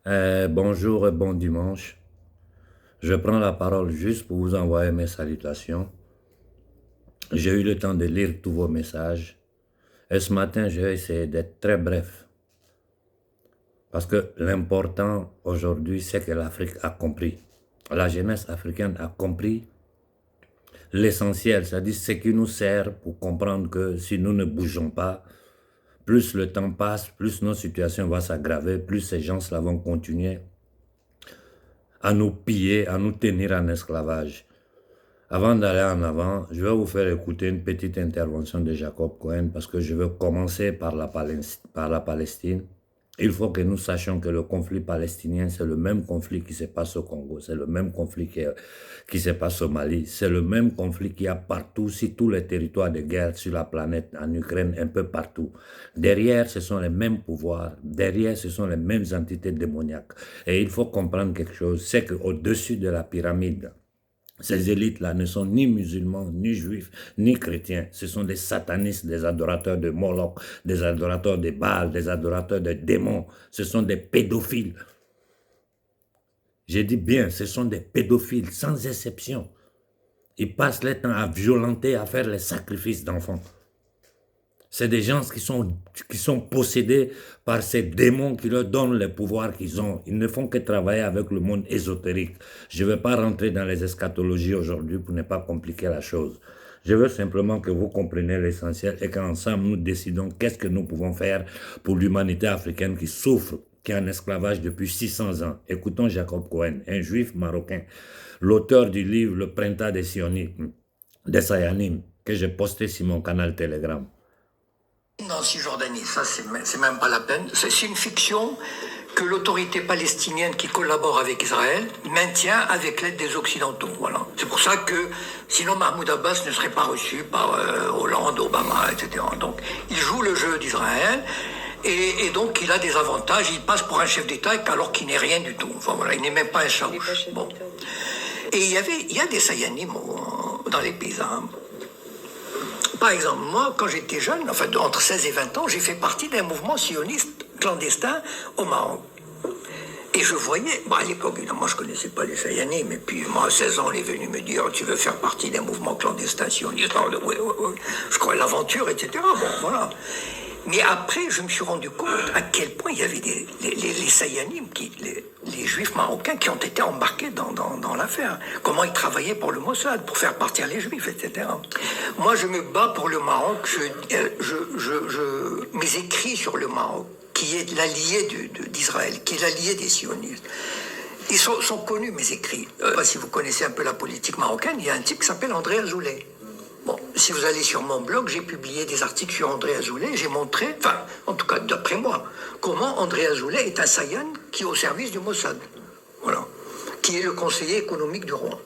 Bonjour et bon dimanche. Je prends la parole juste pour vous envoyer mes salutations. J'ai eu le temps de lire tous vos messages et ce matin, je vais essayer d'être très bref parce que l'important aujourd'hui, c'est que l'Afrique a compris. La jeunesse africaine a compris l'essentiel, c'est-à-dire ce qui nous sert pour comprendre que si nous ne bougeons pas, plus le temps passe, plus nos situations vont s'aggraver, plus ces gens-là vont continuer à nous piller, à nous tenir en esclavage. Avant d'aller en avant, je vais vous faire écouter une petite intervention de Jacob Cohen parce que je veux commencer par la Palestine. Il faut que nous sachions que le conflit palestinien, c'est le même conflit qui se passe au Congo, c'est le même conflit qui se passe au Mali, c'est le même conflit qu'il y a partout, sur tous les territoires de guerre sur la planète, en Ukraine, un peu partout. Derrière, ce sont les mêmes pouvoirs, derrière, ce sont les mêmes entités démoniaques. Et il faut comprendre quelque chose, c'est qu'au-dessus de la pyramide, ces élites-là ne sont ni musulmans, ni juifs, ni chrétiens. Ce sont des satanistes, des adorateurs de Moloch, des adorateurs de Baal, des adorateurs de démons. Ce sont des pédophiles. J'ai dit bien, ce sont des pédophiles, sans exception. Ils passent leur temps à violenter, à faire les sacrifices d'enfants. C'est des gens qui sont possédés par ces démons qui leur donnent les pouvoirs qu'ils ont. Ils ne font que travailler avec le monde ésotérique. Je ne vais pas rentrer dans les eschatologies aujourd'hui pour ne pas compliquer la chose. Je veux simplement que vous compreniez l'essentiel et qu'ensemble nous décidons qu'est-ce que nous pouvons faire pour l'humanité africaine qui souffre, qui est en esclavage depuis 600 ans. Écoutons Jacob Cohen, un juif marocain, l'auteur du livre Le Printemps des Sionistes, des Sayanim, que j'ai posté sur mon canal Telegram. En Cisjordanie, ça c'est même pas la peine. C'est une fiction que l'autorité palestinienne qui collabore avec Israël maintient avec l'aide des Occidentaux. Voilà. C'est pour ça que sinon Mahmoud Abbas ne serait pas reçu par Hollande, Obama, etc. Donc il joue le jeu d'Israël et donc il a des avantages. Il passe pour un chef d'État alors qu'il n'est rien du tout. Enfin voilà, il n'est même pas un chaouch. Bon. Et il y a des Sayanim dans les paysans. Par exemple, moi, quand j'étais jeune, enfin entre 16 et 20 ans, j'ai fait partie d'un mouvement sioniste clandestin au Maroc. Et je voyais, à l'époque, évidemment, je ne connaissais pas les Sayanim, mais puis moi, à 16 ans, on est venu me dire, tu veux faire partie d'un mouvement clandestin sioniste? Oui, je crois à l'aventure, etc. Bon, voilà. Mais après, je me suis rendu compte à quel point il y avait les Sayanim, les Juifs marocains qui ont été embarqués dans l'affaire. Comment ils travaillaient pour le Mossad, pour faire partir les Juifs, etc. Moi, je me bats pour le Maroc. Mes écrits sur le Maroc, qui est l'allié d'Israël, qui est l'allié des sionistes, ils sont connus, mes écrits. Si vous connaissez un peu la politique marocaine, il y a un type qui s'appelle André Azoulay. Bon, si vous allez sur mon blog, j'ai publié des articles sur André Azoulay, j'ai montré, enfin, en tout cas d'après moi, comment André Azoulay est un Sayan qui est au service du Mossad, voilà, qui est le conseiller économique du roi.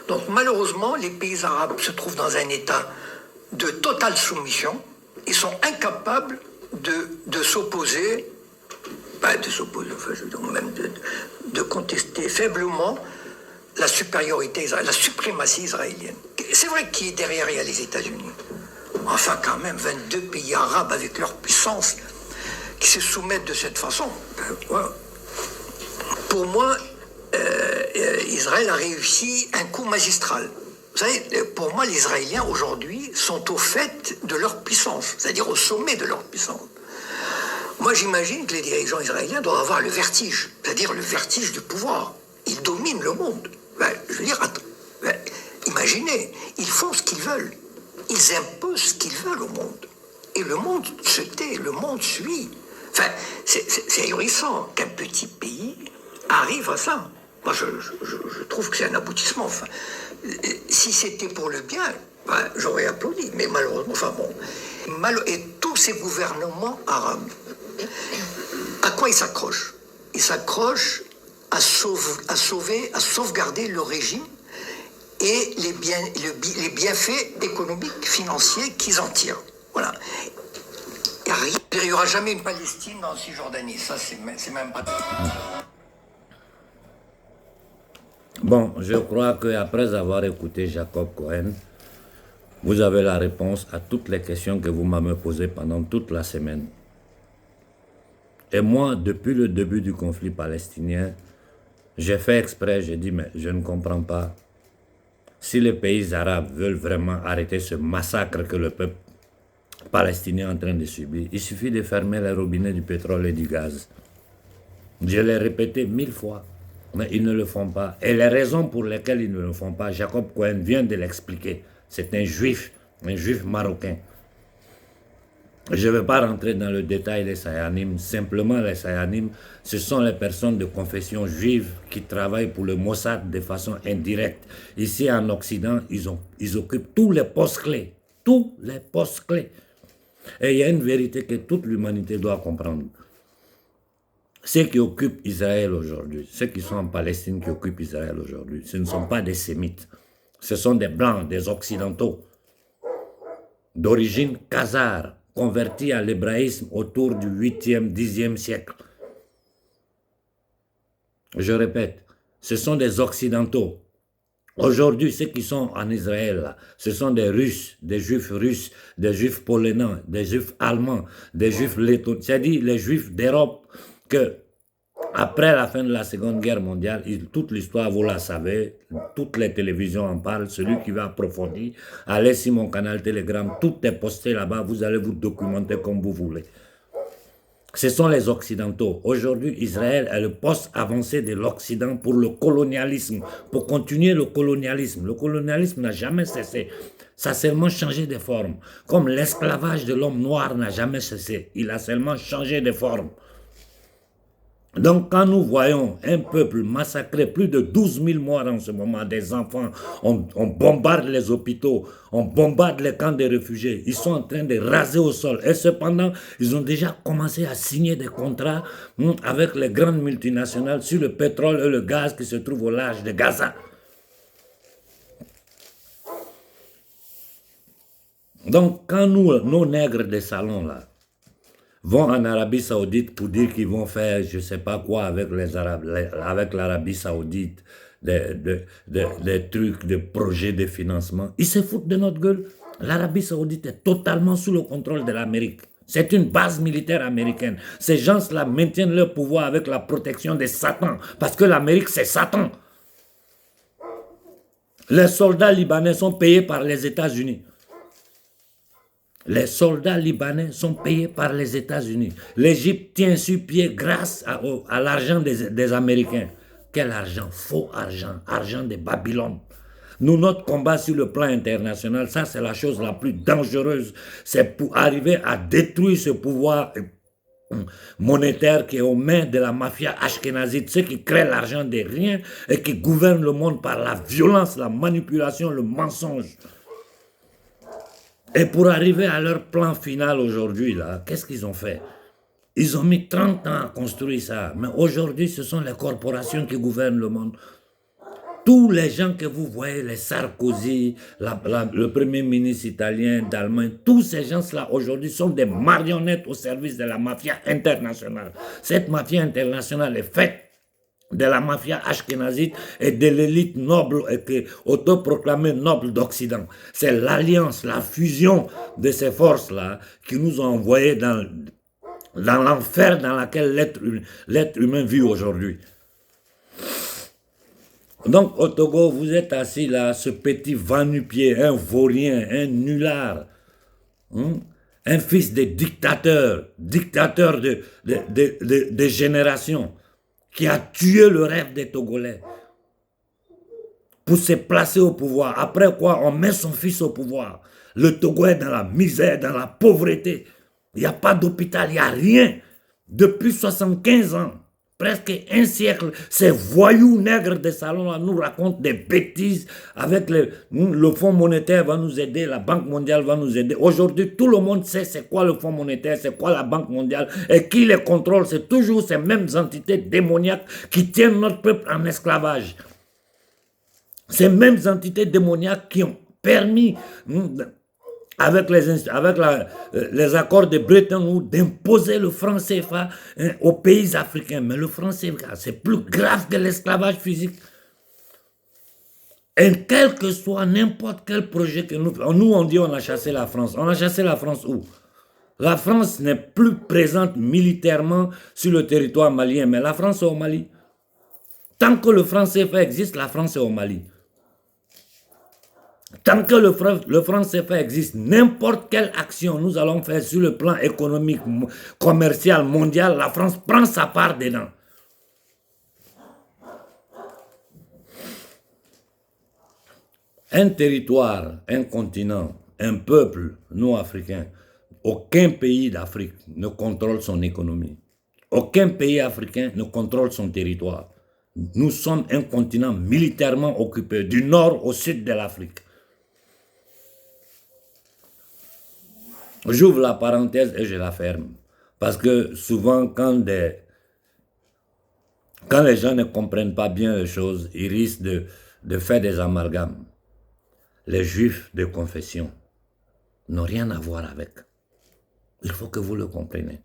Donc malheureusement, les pays arabes se trouvent dans un état de totale soumission, ils sont incapables de s'opposer, enfin même de contester faiblement la supériorité israélienne, la suprématie israélienne. C'est vrai qu'il est derrière, il y a les États-Unis. Enfin, quand même, 22 pays arabes avec leur puissance qui se soumettent de cette façon. Voilà. Pour moi, Israël a réussi un coup magistral. Vous savez, pour moi, les Israéliens aujourd'hui sont au fait de leur puissance, c'est-à-dire au sommet de leur puissance. Moi, j'imagine que les dirigeants israéliens doivent avoir le vertige, c'est-à-dire le vertige du pouvoir. Ils dominent le monde. Je veux dire, imaginez, ils font ce qu'ils veulent. Ils imposent ce qu'ils veulent au monde. Et le monde se tait, le monde suit. Enfin, c'est ahurissant qu'un petit pays arrive à ça. Moi, je trouve que c'est un aboutissement. Enfin, si c'était pour le bien, j'aurais applaudi. Mais malheureusement, enfin bon. Et tous ces gouvernements arabes, à quoi ils s'accrochent? Ils s'accrochent à sauvegarder le régime et les bienfaits économiques, financiers qu'ils en tirent. Voilà. Il n'y aura jamais une Palestine en Cisjordanie. Ça, c'est même pas... Bon, je crois qu'après avoir écouté Jacob Cohen, vous avez la réponse à toutes les questions que vous m'avez posées pendant toute la semaine. Et moi, depuis le début du conflit palestinien, j'ai fait exprès, j'ai dit, mais je ne comprends pas. Si les pays arabes veulent vraiment arrêter ce massacre que le peuple palestinien est en train de subir, il suffit de fermer les robinets du pétrole et du gaz. Je l'ai répété 1000 fois, mais ils ne le font pas. Et les raisons pour lesquelles ils ne le font pas, Jacob Cohen vient de l'expliquer. C'est un juif marocain. Je ne vais pas rentrer dans le détail des Sayanim. Simplement, les Sayanim, ce sont les personnes de confession juive qui travaillent pour le Mossad de façon indirecte. Ici, en Occident, ils occupent tous les postes clés. Tous les postes clés. Et il y a une vérité que toute l'humanité doit comprendre. Ceux qui occupent Israël aujourd'hui, ceux qui sont en Palestine qui occupent Israël aujourd'hui, ce ne sont pas des sémites. Ce sont des blancs, des occidentaux, d'origine khazare, convertis à l'hébraïsme autour du 8e, 10e siècle. Je répète, ce sont des occidentaux. Aujourd'hui, ceux qui sont en Israël, là, ce sont des Russes, des Juifs polonais, des Juifs allemands, des Juifs lettons, c'est-à-dire les Juifs d'Europe que, après la fin de la Seconde Guerre mondiale, toute l'histoire, vous la savez, toutes les télévisions en parlent, celui qui veut approfondir, allez sur mon canal Telegram, tout est posté là-bas, vous allez vous documenter comme vous voulez. Ce sont les Occidentaux. Aujourd'hui, Israël est le poste avancé de l'Occident pour le colonialisme, pour continuer le colonialisme. Le colonialisme n'a jamais cessé. Ça a seulement changé de forme. Comme l'esclavage de l'homme noir n'a jamais cessé. Il a seulement changé de forme. Donc, quand nous voyons un peuple massacré, plus de 12 000 morts en ce moment, des enfants, on bombarde les hôpitaux, on bombarde les camps de réfugiés, ils sont en train de raser au sol. Et cependant, ils ont déjà commencé à signer des contrats avec les grandes multinationales sur le pétrole et le gaz qui se trouvent au large de Gaza. Donc, quand nos nègres des salons, là, vont en Arabie Saoudite pour dire qu'ils vont faire je ne sais pas quoi avec les Arabes, avec l'Arabie Saoudite, des trucs, des projets de financement. Ils se foutent de notre gueule. L'Arabie Saoudite est totalement sous le contrôle de l'Amérique. C'est une base militaire américaine. Ces gens-là maintiennent leur pouvoir avec la protection de Satan. Parce que l'Amérique, c'est Satan. Les soldats libanais sont payés par les États-Unis. Les soldats libanais sont payés par les États-Unis. L'Égypte tient sur pied grâce à l'argent des Américains. Quel argent? Faux argent. Argent de Babylone. Nous, notre combat sur le plan international, ça c'est la chose la plus dangereuse. C'est pour arriver à détruire ce pouvoir monétaire qui est aux mains de la mafia ashkénazite, ceux qui créent l'argent de rien et qui gouvernent le monde par la violence, la manipulation, le mensonge. Et pour arriver à leur plan final aujourd'hui, là, qu'est-ce qu'ils ont fait? Ils ont mis 30 ans à construire ça. Mais aujourd'hui, ce sont les corporations qui gouvernent le monde. Tous les gens que vous voyez, les Sarkozy, le premier ministre italien, d'Allemagne, tous ces gens-là aujourd'hui sont des marionnettes au service de la mafia internationale. Cette mafia internationale est faite de la mafia ashkénazite et de l'élite noble et autoproclamée noble d'Occident. C'est l'alliance, la fusion de ces forces-là qui nous ont envoyés dans l'enfer dans lequel l'être humain vit aujourd'hui. Donc au Togo, vous êtes assis là, ce petit va-nu-pied, un vaurien, un nulard, un fils de dictateur de génération, qui a tué le rêve des Togolais pour se placer au pouvoir. Après quoi, on met son fils au pouvoir. Le Togo est dans la misère, dans la pauvreté. Il n'y a pas d'hôpital, il n'y a rien. Depuis 75 ans, presque un siècle, ces voyous nègres des salons nous racontent des bêtises. Avec le Fonds monétaire va nous aider, la Banque mondiale va nous aider. Aujourd'hui, tout le monde sait c'est quoi le Fonds monétaire, c'est quoi la Banque mondiale et qui les contrôle. C'est toujours ces mêmes entités démoniaques qui tiennent notre peuple en esclavage. Ces mêmes entités démoniaques qui ont permis, avec les accords de Bretton Woods, d'imposer le franc CFA aux pays africains. Mais le franc CFA, c'est plus grave que l'esclavage physique. Et quel que soit n'importe quel projet que nous on dit on a chassé la France. On a chassé la France où? La France n'est plus présente militairement sur le territoire malien, mais la France est au Mali. Tant que le franc CFA existe, la France est au Mali. Tant que le franc CFA existe, n'importe quelle action nous allons faire sur le plan économique, commercial, mondial, la France prend sa part dedans. Un territoire, un continent, un peuple, nous Africains, aucun pays d'Afrique ne contrôle son économie. Aucun pays africain ne contrôle son territoire. Nous sommes un continent militairement occupé, du nord au sud de l'Afrique. J'ouvre la parenthèse et je la ferme. Parce que souvent, quand les gens ne comprennent pas bien les choses, ils risquent de faire des amalgames. Les juifs de confession n'ont rien à voir avec. Il faut que vous le compreniez.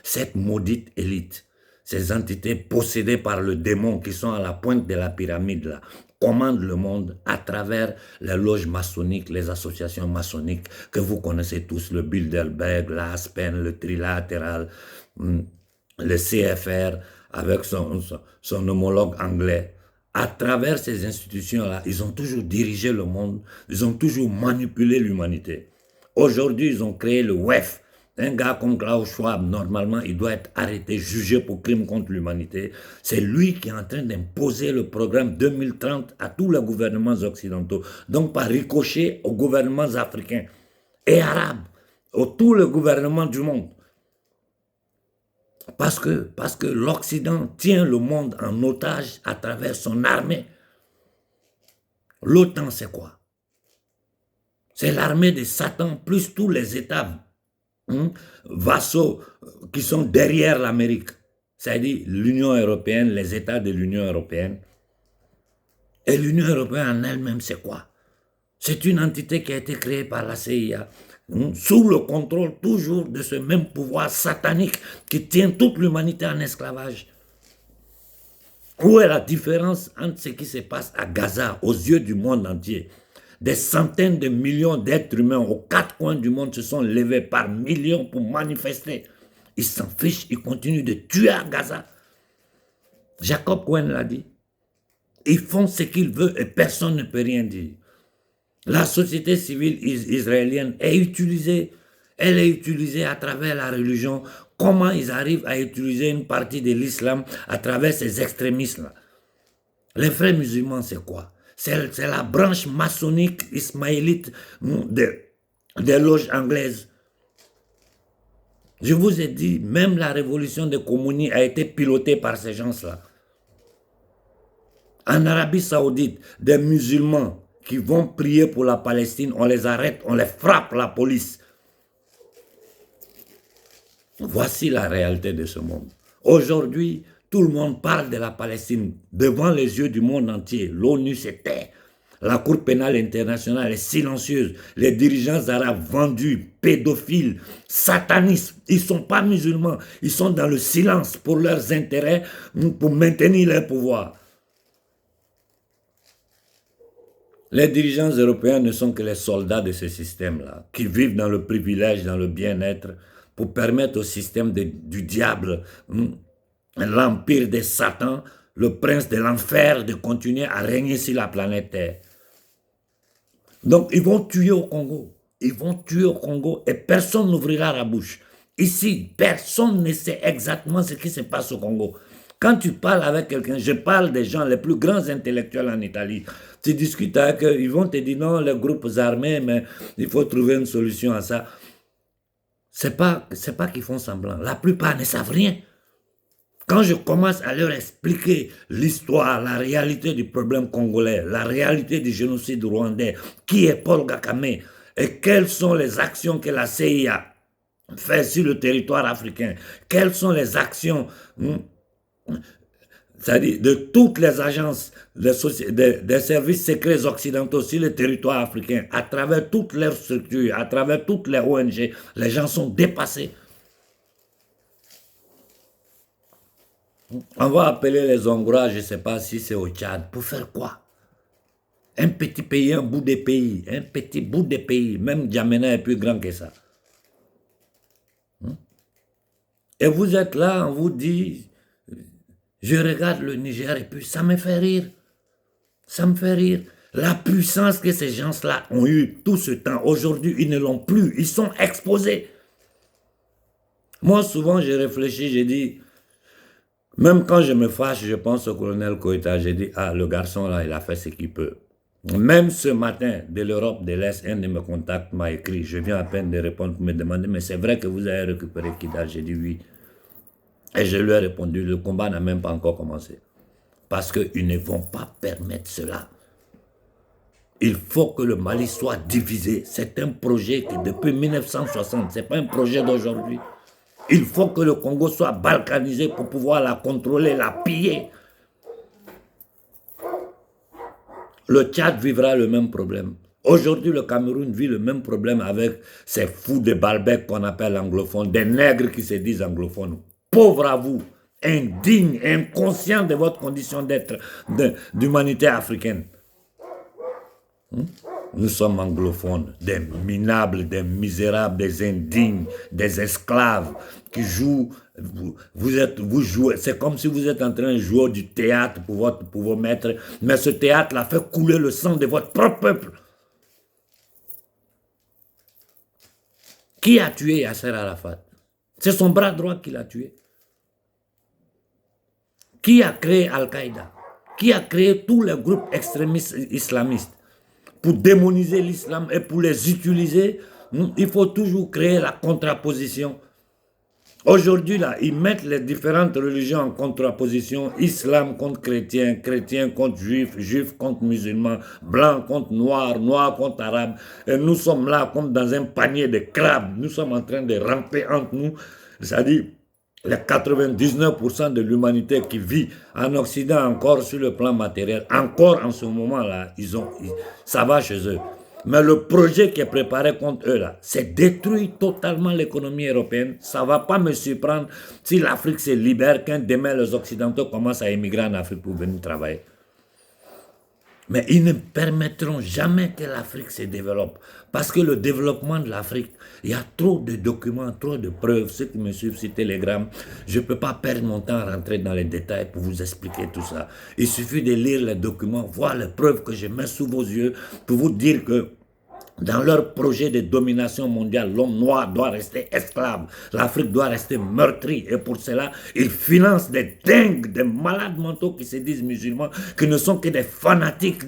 Cette maudite élite, ces entités possédées par le démon qui sont à la pointe de la pyramide, là, commandent le monde à travers les loges maçonniques, les associations maçonniques que vous connaissez tous, le Bilderberg, l'Aspen, le Trilatéral, le CFR, avec son homologue anglais. À travers ces institutions-là, ils ont toujours dirigé le monde, ils ont toujours manipulé l'humanité. Aujourd'hui, ils ont créé le WEF. Un gars comme Klaus Schwab, normalement, il doit être arrêté, jugé pour crime contre l'humanité. C'est lui qui est en train d'imposer le programme 2030 à tous les gouvernements occidentaux. Donc, par ricochet aux gouvernements africains et arabes, à tous les gouvernements du monde. Parce que l'Occident tient le monde en otage à travers son armée. L'OTAN, c'est quoi? C'est l'armée de Satan plus tous les États vassaux qui sont derrière l'Amérique. C'est-à-dire l'Union européenne, les États de l'Union européenne. Et l'Union européenne en elle-même, c'est quoi? C'est une entité qui a été créée par la CIA, sous le contrôle toujours de ce même pouvoir satanique qui tient toute l'humanité en esclavage. Où est la différence entre ce qui se passe à Gaza, aux yeux du monde entier? Des centaines de millions d'êtres humains aux quatre coins du monde se sont levés par millions pour manifester. Ils s'en fichent, ils continuent de tuer à Gaza. Jacob Cohen l'a dit. Ils font ce qu'ils veulent et personne ne peut rien dire. La société civile israélienne est utilisée. Elle est utilisée à travers la religion. Comment ils arrivent à utiliser une partie de l'islam à travers ces extrémistes-là? Les frères musulmans, c'est quoi? C'est la branche maçonnique ismaélite des loges anglaises. Je vous ai dit, même la révolution de Khomeini a été pilotée par ces gens-là. En Arabie Saoudite, des musulmans qui vont prier pour la Palestine, on les arrête, on les frappe, la police. Voici la réalité de ce monde. Aujourd'hui, tout le monde parle de la Palestine devant les yeux du monde entier. L'ONU se tait. La Cour pénale internationale est silencieuse. Les dirigeants arabes vendus, pédophiles, satanistes, ils ne sont pas musulmans. Ils sont dans le silence pour leurs intérêts, pour maintenir leur pouvoir. Les dirigeants européens ne sont que les soldats de ce système-là, qui vivent dans le privilège, dans le bien-être, pour permettre au système du diable, l'empire de Satan, le prince de l'enfer, de continuer à régner sur la planète Terre. Donc, ils vont tuer au Congo. Ils vont tuer au Congo et personne n'ouvrira la bouche. Ici, personne ne sait exactement ce qui se passe au Congo. Quand tu parles avec quelqu'un, je parle des gens les plus grands intellectuels en Italie. Tu discutes avec eux, ils vont te dire non, les groupes armés, mais il faut trouver une solution à ça. C'est pas qu'ils font semblant. La plupart ne savent rien. Quand je commence à leur expliquer l'histoire, la réalité du problème congolais, la réalité du génocide rwandais, qui est Paul Kagame et quelles sont les actions que la CIA fait sur le territoire africain, quelles sont les actions, c'est-à-dire de toutes les agences des services secrets occidentaux sur le territoire africain, à travers toutes leurs structures, à travers toutes les ONG, les gens sont dépassés. On va appeler les Hongrois, je ne sais pas si c'est au Tchad, pour faire quoi? Un petit pays, un bout de pays, un petit bout de pays, même Djamena est plus grand que ça. Et vous êtes là, on vous dit, je regarde le Niger et puis ça me fait rire. Ça me fait rire. La puissance que ces gens-là ont eue tout ce temps, aujourd'hui, ils ne l'ont plus. Ils sont exposés. Moi, souvent, j'ai réfléchi, j'ai dit, même quand je me fâche, je pense au colonel Koïta, j'ai dit, ah, le garçon là, il a fait ce qu'il peut. Même ce matin, de l'Europe de l'Est, un de mes contacts m'a écrit, je viens à peine de répondre pour me demander, mais c'est vrai que vous avez récupéré Kidal? J'ai dit oui. Et je lui ai répondu, le combat n'a même pas encore commencé. Parce qu'ils ne vont pas permettre cela. Il faut que le Mali soit divisé. C'est un projet qui depuis 1960, ce n'est pas un projet d'aujourd'hui. Il faut que le Congo soit balkanisé pour pouvoir la contrôler, la piller. Le Tchad vivra le même problème. Aujourd'hui, le Cameroun vit le même problème avec ces fous de Balbec qu'on appelle anglophones, des nègres qui se disent anglophones. Pauvres à vous, indignes, inconscients de votre condition d'être d'humanité africaine. Nous sommes anglophones, des minables, des misérables, des indignes, des esclaves qui jouent. Vous jouez, c'est comme si vous êtes en train de jouer du théâtre pour vos maîtres, mais ce théâtre-là fait couler le sang de votre propre peuple. Qui a tué Yasser Arafat? C'est son bras droit qui l'a tué. Qui a créé Al-Qaïda? Qui a créé tous les groupes extrémistes islamistes? Pour démoniser l'islam et pour les utiliser, il faut toujours créer la contraposition. Aujourd'hui, là, ils mettent les différentes religions en contraposition. Islam contre chrétien, chrétien contre juif, juif contre musulman, blanc contre noir, noir contre arabe. Et nous sommes là comme dans un panier de crabes. Nous sommes en train de ramper entre nous. C'est-à-dire, les 99% de l'humanité qui vit en Occident encore sur le plan matériel, encore en ce moment-là, ça va chez eux. Mais le projet qui est préparé contre eux, là, c'est détruire totalement l'économie européenne. Ça ne va pas me surprendre si l'Afrique se libère, qu'un demain les Occidentaux commencent à émigrer en Afrique pour venir travailler. Mais ils ne permettront jamais que l'Afrique se développe. Parce que le développement de l'Afrique, il y a trop de documents, trop de preuves. Ceux qui me suivent sur Telegram, je ne peux pas perdre mon temps à rentrer dans les détails pour vous expliquer tout ça. Il suffit de lire les documents, voir les preuves que je mets sous vos yeux pour vous dire que dans leur projet de domination mondiale, l'homme noir doit rester esclave. L'Afrique doit rester meurtrie. Et pour cela, ils financent des dingues, des malades mentaux qui se disent musulmans, qui ne sont que des fanatiques,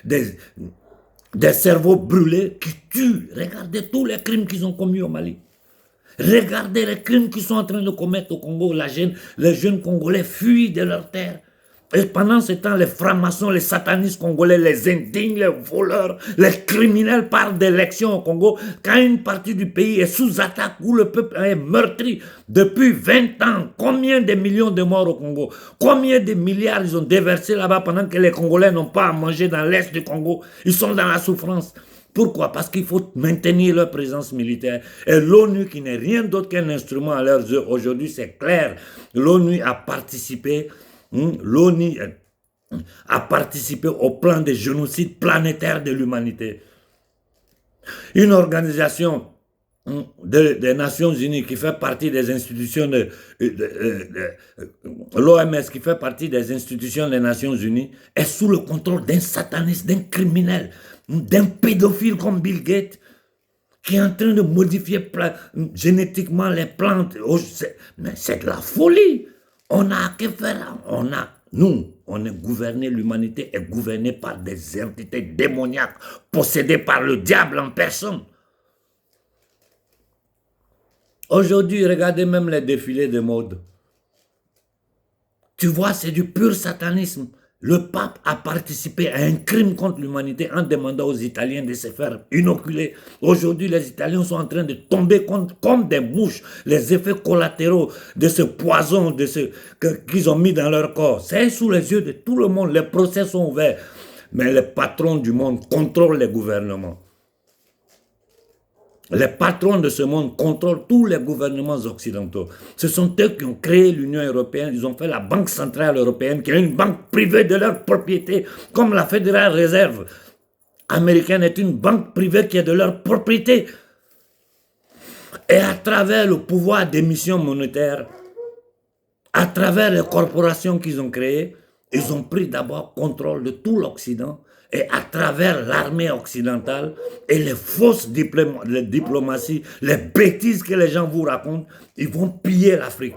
des cerveaux brûlés qui tuent. Regardez tous les crimes qu'ils ont commis au Mali. Regardez les crimes qu'ils sont en train de commettre au Congo. Les jeunes Congolais fuient de leur terre. Et pendant ce temps, les francs-maçons, les satanistes congolais, les indignes, les voleurs, les criminels parlent d'élections au Congo quand une partie du pays est sous attaque, où le peuple est meurtri depuis 20 ans. Combien de millions de morts au Congo? Combien de milliards ils ont déversé là-bas pendant que les Congolais n'ont pas à manger dans l'est du Congo? Ils sont dans la souffrance. Pourquoi? Parce qu'il faut maintenir leur présence militaire. Et l'ONU, qui n'est rien d'autre qu'un instrument à leurs yeux, aujourd'hui c'est clair, l'ONU a participé. L'ONU a participé au plan de génocide planétaire de l'humanité. Une organisation des Nations Unies qui fait partie des institutions de l'OMS, qui fait partie des institutions des Nations Unies, est sous le contrôle d'un sataniste, d'un criminel, d'un pédophile comme Bill Gates, qui est en train de modifier génétiquement les plantes. Mais c'est de la folie. On a que faire. On est gouverné, l'humanité est gouvernée par des entités démoniaques, possédées par le diable en personne. Aujourd'hui, regardez même les défilés de mode. Tu vois, c'est du pur satanisme. Le pape a participé à un crime contre l'humanité en demandant aux Italiens de se faire inoculer. Aujourd'hui, les Italiens sont en train de tomber comme des mouches. Les effets collatéraux de ce poison qu'ils ont mis dans leur corps. C'est sous les yeux de tout le monde. Les procès sont ouverts. Mais les patrons du monde contrôlent les gouvernements. Les patrons de ce monde contrôlent tous les gouvernements occidentaux. Ce sont eux qui ont créé l'Union européenne. Ils ont fait la Banque centrale européenne, qui est une banque privée de leur propriété, comme la Federal Reserve américaine est une banque privée qui est de leur propriété. Et à travers le pouvoir d'émission monétaire, à travers les corporations qu'ils ont créées, ils ont pris d'abord contrôle de tout l'Occident, et à travers l'armée occidentale et les fausses diplomaties, les bêtises que les gens vous racontent, ils vont piller l'Afrique.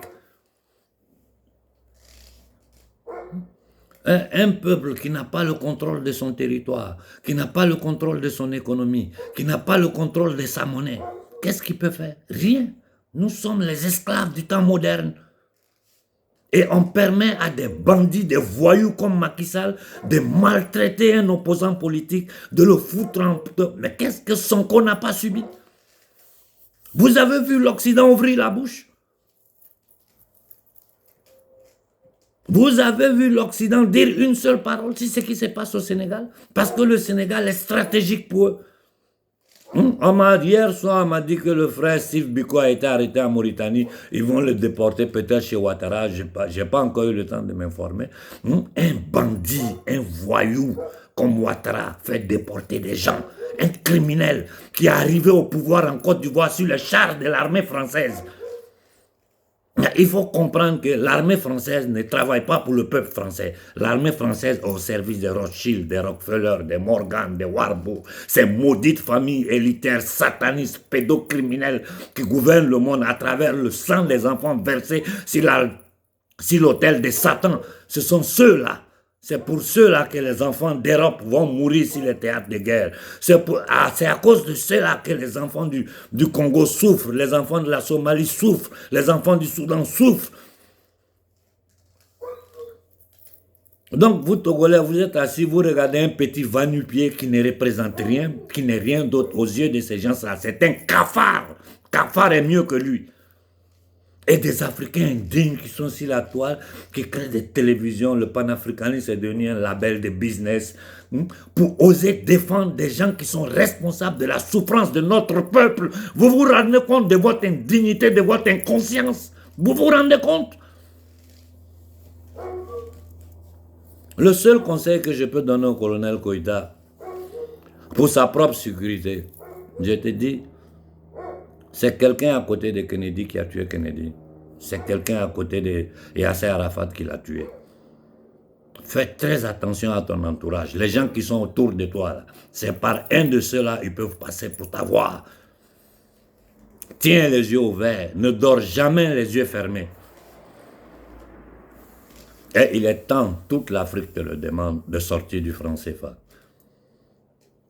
Un peuple qui n'a pas le contrôle de son territoire, qui n'a pas le contrôle de son économie, qui n'a pas le contrôle de sa monnaie, qu'est-ce qu'il peut faire? Rien. Nous sommes les esclaves du temps moderne. Et on permet à des bandits, des voyous comme Macky Sall de maltraiter un opposant politique, de le foutre en... Mais qu'est-ce que Sonko n'a pas subi? Vous avez vu l'Occident ouvrir la bouche? Vous avez vu l'Occident dire une seule parole sur ce qui se passe au Sénégal? Parce que le Sénégal est stratégique pour eux. Hier soir, on m'a dit que le frère Steve Biko a été arrêté en Mauritanie. Ils vont le déporter peut-être chez Ouattara. Je n'ai pas encore eu le temps de m'informer. Un bandit, un voyou comme Ouattara fait déporter des gens. Un criminel qui est arrivé au pouvoir en Côte d'Ivoire sur les chars de l'armée française. Il faut comprendre que l'armée française ne travaille pas pour le peuple français. L'armée française est au service des Rothschild, des Rockefeller, des Morgan, des Warburg. Ces maudites familles élitaires, satanistes, pédocriminelles qui gouvernent le monde à travers le sang des enfants versés sur l'autel de Satan. Ce sont ceux-là. C'est pour ceux-là que les enfants d'Europe vont mourir sur les théâtres de guerre. C'est à cause de ceux-là que les enfants du Congo souffrent, les enfants de la Somalie souffrent, les enfants du Soudan souffrent. Donc vous Togolais, vous êtes assis, vous regardez un petit va-nu-pied qui ne représente rien, qui n'est rien d'autre aux yeux de ces gens-là. C'est un cafard. Cafard est mieux que lui. Et des Africains indignes qui sont sur la toile, qui créent des télévisions. Le panafricanisme est devenu un label de business pour oser défendre des gens qui sont responsables de la souffrance de notre peuple. Vous vous rendez compte de votre indignité, de votre inconscience? Vous vous rendez compte? Le seul conseil que je peux donner au colonel Koïta, pour sa propre sécurité, je te dis, c'est quelqu'un à côté de Kennedy qui a tué Kennedy. C'est quelqu'un à côté de Yasser Arafat qui l'a tué. Fais très attention à ton entourage. Les gens qui sont autour de toi, c'est par un de ceux-là ils peuvent passer pour t'avoir. Tiens les yeux ouverts. Ne dors jamais les yeux fermés. Et il est temps, toute l'Afrique te le demande, de sortir du franc CFA.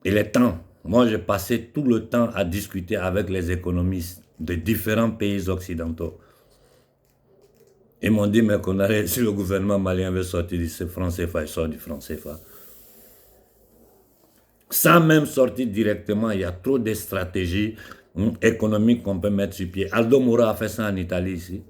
Il est temps. Moi, j'ai passé tout le temps à discuter avec les économistes de différents pays occidentaux. Ils m'ont dit, mais si le gouvernement malien veut sortir du franc CFA, il sort du franc CFA. Sans même sortir directement, il y a trop de stratégies économiques qu'on peut mettre sur pied. Aldo Moro a fait ça en Italie ici.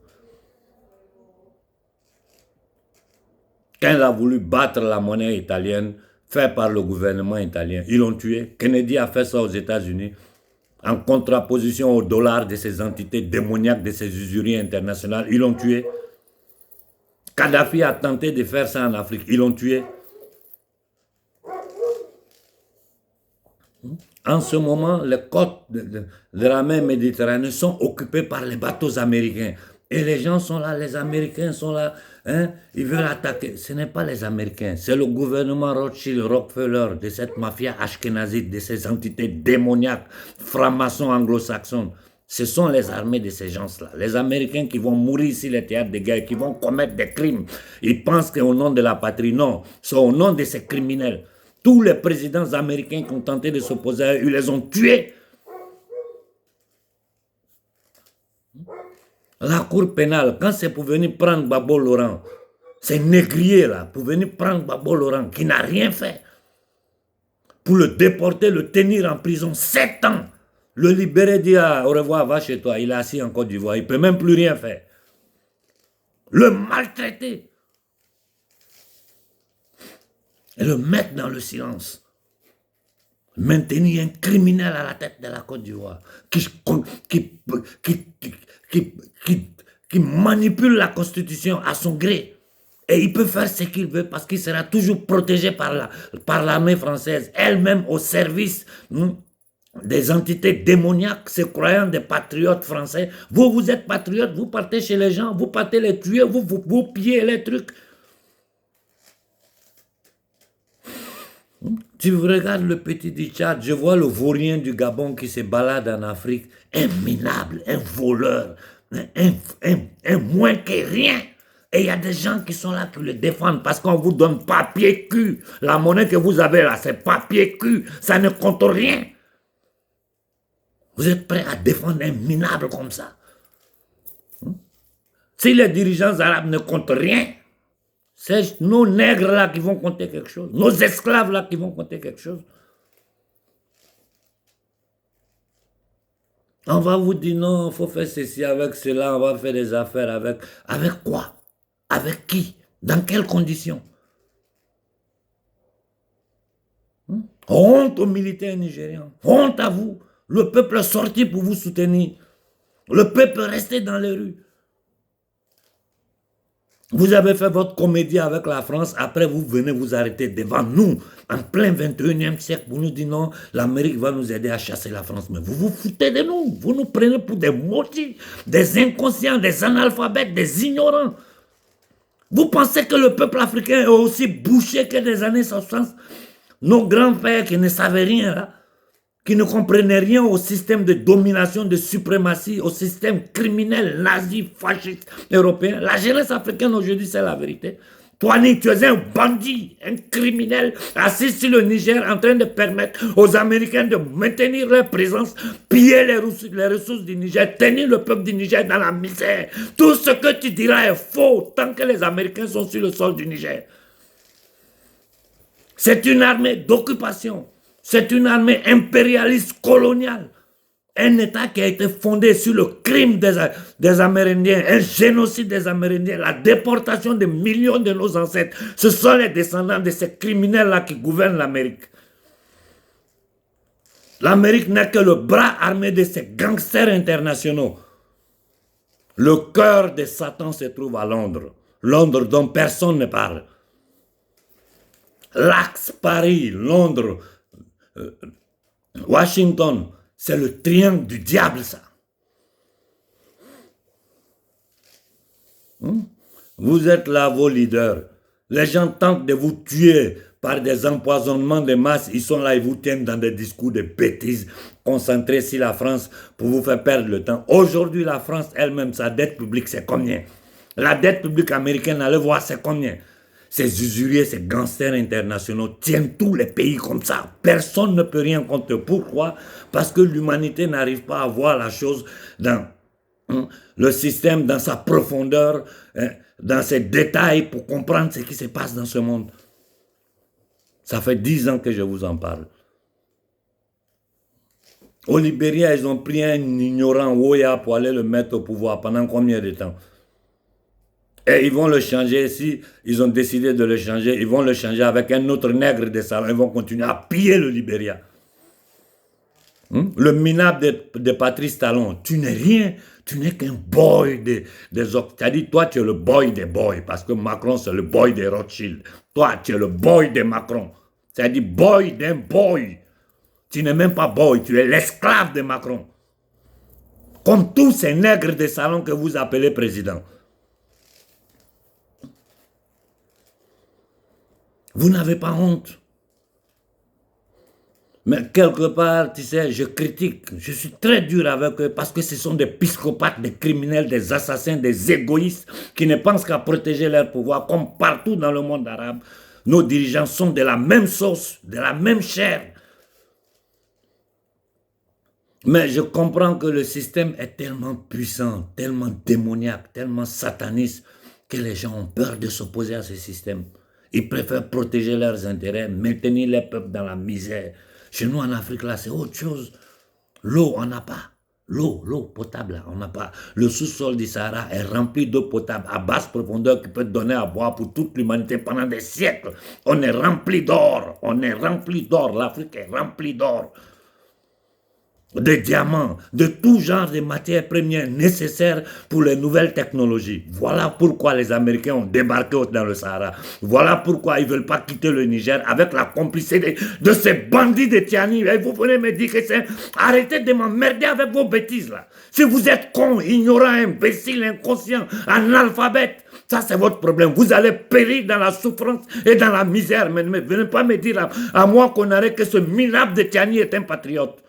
Quand il a voulu battre la monnaie italienne, fait par le gouvernement italien, ils l'ont tué. Kennedy a fait ça aux États-Unis, en contraposition au dollar de ces entités démoniaques, de ces usuries internationales, ils l'ont tué. Kadhafi a tenté de faire ça en Afrique, ils l'ont tué. En ce moment, les côtes de la mer Méditerranée sont occupées par les bateaux américains. Et les gens sont là, les Américains sont là, ils veulent attaquer. Ce n'est pas les Américains, c'est le gouvernement Rothschild, Rockefeller, de cette mafia ashkénazite, de ces entités démoniaques, francs-maçons anglo-saxons. Ce sont les armées de ces gens-là. Les Américains qui vont mourir sur les théâtres de guerre, qui vont commettre des crimes. Ils pensent qu'au nom de la patrie, non, c'est au nom de ces criminels. Tous les présidents américains qui ont tenté de s'opposer à eux, ils les ont tués. La cour pénale, quand c'est pour venir prendre Babo Laurent, c'est négrier là, pour venir prendre Babo Laurent, qui n'a rien fait, pour le déporter, le tenir en prison 7 ans, le libérer, dire au revoir, va chez toi, il est assis en Côte d'Ivoire, il ne peut même plus rien faire. Le maltraiter. Et le mettre dans le silence. Maintenir un criminel à la tête de la Côte d'Ivoire qui manipule la Constitution à son gré. Et il peut faire ce qu'il veut parce qu'il sera toujours protégé par l'armée française, elle-même au service des entités démoniaques, se croyant des patriotes français. Vous, vous êtes patriotes, vous partez chez les gens, vous partez les tuer, vous pillez les trucs. Tu regardes le petit du Tchad, je vois le vaurien du Gabon qui se balade en Afrique, un minable, un voleur, un moins que rien. Et il y a des gens qui sont là qui le défendent parce qu'on vous donne papier cul. La monnaie que vous avez là, c'est papier cul, ça ne compte rien. Vous êtes prêts à défendre un minable comme ça? Si les dirigeants arabes ne comptent rien, c'est nos nègres là qui vont compter quelque chose, nos esclaves là qui vont compter quelque chose. On va vous dire non, il faut faire ceci avec cela, on va faire des affaires avec... Avec quoi? Avec qui? Dans quelles conditions? Honte aux militaires nigérians, honte à vous. Le peuple est sorti pour vous soutenir. Le peuple est resté dans les rues. Vous avez fait votre comédie avec la France, après vous venez vous arrêter devant nous, en plein 21e siècle, pour nous dire non, l'Amérique va nous aider à chasser la France. Mais vous vous foutez de nous, vous nous prenez pour des maudits, des inconscients, des analphabètes, des ignorants. Vous pensez que le peuple africain est aussi bouché que des années 60? Nos grands-pères qui ne savaient rien, là, qui ne comprenaient rien au système de domination, de suprématie, au système criminel, nazi, fasciste, européen. La jeunesse africaine aujourd'hui, c'est la vérité. Toi, tu es un bandit, un criminel, assis sur le Niger, en train de permettre aux Américains de maintenir leur présence, piller les ressources du Niger, tenir le peuple du Niger dans la misère. Tout ce que tu diras est faux tant que les Américains sont sur le sol du Niger. C'est une armée d'occupation. C'est une armée impérialiste coloniale. Un État qui a été fondé sur le crime des Amérindiens, un génocide des Amérindiens, la déportation de millions de nos ancêtres. Ce sont les descendants de ces criminels-là qui gouvernent l'Amérique. L'Amérique n'est que le bras armé de ces gangsters internationaux. Le cœur de Satan se trouve à Londres. Londres dont personne ne parle. L'Axe Paris, Londres, Washington, c'est le triangle du diable, ça. Vous êtes là, vos leaders. Les gens tentent de vous tuer par des empoisonnements de masse. Ils sont là, ils vous tiennent dans des discours de bêtises, concentrés sur la France pour vous faire perdre le temps. Aujourd'hui, la France elle-même, sa dette publique, c'est combien? La dette publique américaine, allez voir, c'est combien? Ces usuriers, ces gangsters internationaux tiennent tous les pays comme ça. Personne ne peut rien contre eux. Pourquoi? Parce que l'humanité n'arrive pas à voir la chose dans le système, dans sa profondeur, dans ses détails pour comprendre ce qui se passe dans ce monde. Ça fait 10 ans que je vous en parle. Au Libéria, ils ont pris un ignorant Oya pour aller le mettre au pouvoir. Pendant combien de temps? Et ils vont le changer, si ils ont décidé de le changer, ils vont le changer avec un autre nègre de salon. Ils vont continuer à piller le Libéria. Le minable de Patrice Talon, tu n'es rien, tu n'es qu'un boy des autres. C'est-à-dire, toi, tu es le boy des boys, parce que Macron, c'est le boy des Rothschild. Toi, tu es le boy de Macron. C'est-à-dire, boy d'un boy. Tu n'es même pas boy, tu es l'esclave de Macron. Comme tous ces nègres de salon que vous appelez président. Vous n'avez pas honte. Mais quelque part, tu sais, je critique, je suis très dur avec eux parce que ce sont des psychopathes, des criminels, des assassins, des égoïstes qui ne pensent qu'à protéger leur pouvoir. Comme partout dans le monde arabe, nos dirigeants sont de la même sauce, de la même chair. Mais je comprends que le système est tellement puissant, tellement démoniaque, tellement sataniste que les gens ont peur de s'opposer à ce système. Ils préfèrent protéger leurs intérêts, maintenir les peuples dans la misère. Chez nous, en Afrique, là, c'est autre chose. L'eau, on n'a pas. L'eau potable, là, on n'a pas. Le sous-sol du Sahara est rempli d'eau potable à basse profondeur qui peut donner à boire pour toute l'humanité pendant des siècles. On est rempli d'or. On est rempli d'or. L'Afrique est remplie d'or. de diamants, de tout genre de matières premières nécessaires pour les nouvelles technologies. Voilà pourquoi les Américains ont débarqué dans le Sahara. Voilà pourquoi ils ne veulent pas quitter le Niger avec la complicité de ces bandits de Tiani. Et vous venez me dire que c'est... Arrêtez de m'emmerder avec vos bêtises là. Si vous êtes con, ignorant, imbécile, inconscient, analphabète, ça c'est votre problème. Vous allez périr dans la souffrance et dans la misère. Mais ne venez pas me dire à moi qu'on arrête que ce minable de Tiani est un patriote.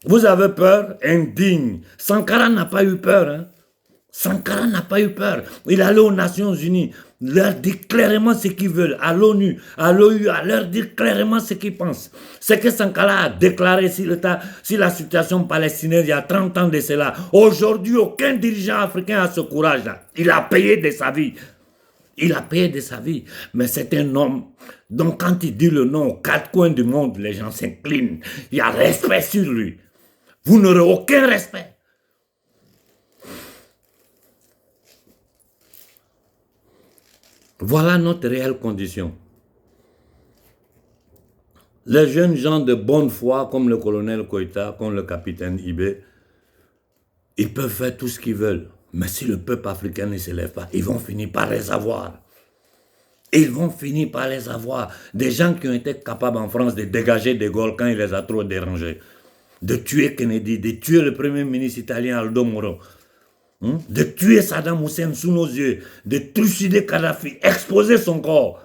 Vous avez peur? Indigne. Sankara n'a pas eu peur. Hein? Sankara n'a pas eu peur. Il allait aux Nations Unies, leur dit clairement ce qu'ils veulent. À l'ONU, à l'OUA, leur dire clairement ce qu'ils pensent. Ce que Sankara a déclaré si la situation palestinienne il y a 30 ans de cela. Aujourd'hui, aucun dirigeant africain a ce courage-là. Il a payé de sa vie. Il a payé de sa vie. Mais c'est un homme. Donc quand il dit le nom aux quatre coins du monde, les gens s'inclinent. Il y a respect sur lui. Vous n'aurez aucun respect. Voilà notre réelle condition. Les jeunes gens de bonne foi, comme le colonel Koïta, comme le capitaine Ibé, ils peuvent faire tout ce qu'ils veulent. Mais si le peuple africain ne se lève pas, ils vont finir par les avoir. Ils vont finir par les avoir. Des gens qui ont été capables en France de dégager De Gaulle quand il les a trop dérangés. De tuer Kennedy, de tuer le premier ministre italien Aldo Moro, de tuer Saddam Hussein sous nos yeux, de trucider Kadhafi, exposer son corps.